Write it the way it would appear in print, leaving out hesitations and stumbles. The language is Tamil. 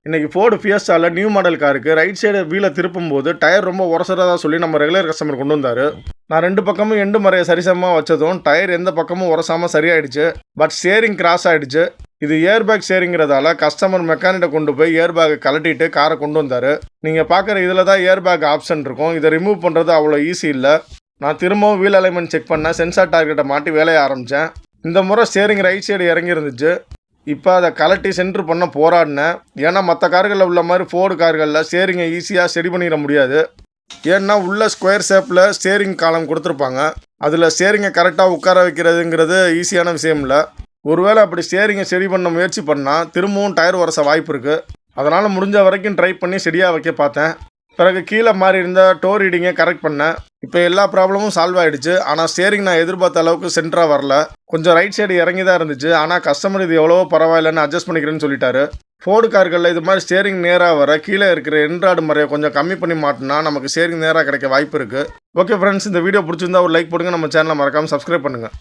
இன்றைக்கி ஃபோர்டு ஃபியஸ்டாவில் நியூ மாடல் காருக்கு ரைட் சைடு வீலை திருப்பும்போது டயர் ரொம்ப உரசறதா சொல்லி நம்ம ரெகுலர் கஸ்டமர் கொண்டு வந்தார். நான் 2 பக்கமும் எண்டு மறையை சரிசமமாக வச்சதும் டயர் எந்த பக்கமும் உரசாமல் சரியாயிடுச்சு. பட் ஸ்டேரிங் கிராஸ் ஆகிடுச்சு. இது ஏர்பேக் ஸ்டேரிங்கிறதால கஸ்டமர் மெக்கானிக்கை கொண்டு போய் ஏர்பேக்கை கழட்டிட்டு காரை கொண்டு வந்தார். நீங்கள் பார்க்குற இதில் தான் ஏர்பேக் ஆப்ஷன் இருக்கும். இதை ரிமூவ் பண்ணுறது அவ்வளோ ஈஸி இல்லை. நான் திரும்பவும் வீல் அலைன்மெண்ட் செக் பண்ண சென்சார் டார்கெட்டை மாட்டி வேலையை ஆரம்பித்தேன். இந்த முறை ஸ்டேரிங் ரைட் சைடு இறங்கி இருந்துச்சு. இப்போ அதை கலட்டி சென்ட்ரு பண்ண போராடினேன். ஏன்னா மற்ற கார்களில் உள்ள மாதிரி ஃபோர்டு கார்களில் ஸ்டேரிங்கை ஈஸியாக சரி பண்ணிட முடியாது. ஏன்னா உள்ள ஸ்கொயர் ஷேப்பில் ஸ்டேரிங் காலம் கொடுத்துருப்பாங்க. அதில் ஸ்டேரிங்கை கரெக்டாக உட்கார வைக்கிறதுங்கிறது ஈஸியான விஷயம் இல்லை. ஒருவேளை அப்படி ஸ்டேரிங்கை சரி பண்ண முயற்சி பண்ணால் திரும்பவும் டயர் உரச வாய்ப்பு இருக்குது. அதனால் முடிஞ்ச வரைக்கும் ட்ரை பண்ணி சரியாக வைக்க பார்த்தேன். பிறகு கீழே மாறி இருந்த டோ ரீடிங்கை கரெக்ட் பண்ணேன். இப்போ எல்லா ப்ராப்ளமும் சால்வ் ஆகிடுச்சு. ஆனால் ஸ்டேரிங் நான் எதிர்பார்த்த அளவுக்கு சென்டராக வரல. கொஞ்சம் ரைட் சைடு இறங்கி தான் இருந்துச்சு. ஆனால் கஸ்டமர் இது எவ்வளவோ பரவாயில்லன்னு அட்ஜஸ்ட் பண்ணிக்கிறேன்னு சொல்லிட்டாரு. ஃபோர்டு கார்களில் இது மாதிரி ஸ்டேரிங் நேராக வர கீழே இருக்கிற என்ட்ராய்டு முறையை கொஞ்சம் கம்மி பண்ணி மாட்டினா நமக்கு ஸ்டேரிங் நேராக கிடைக்க வாய்ப்பு இருக்குது. ஓகே ஃப்ரெண்ட்ஸ், இந்த வீடியோ பிடிச்சிருந்தா ஒரு லைக் போடுங்க. நம்ம சேனலை மறக்காமல் சப்ஸ்கிரைப் பண்ணுங்கள்.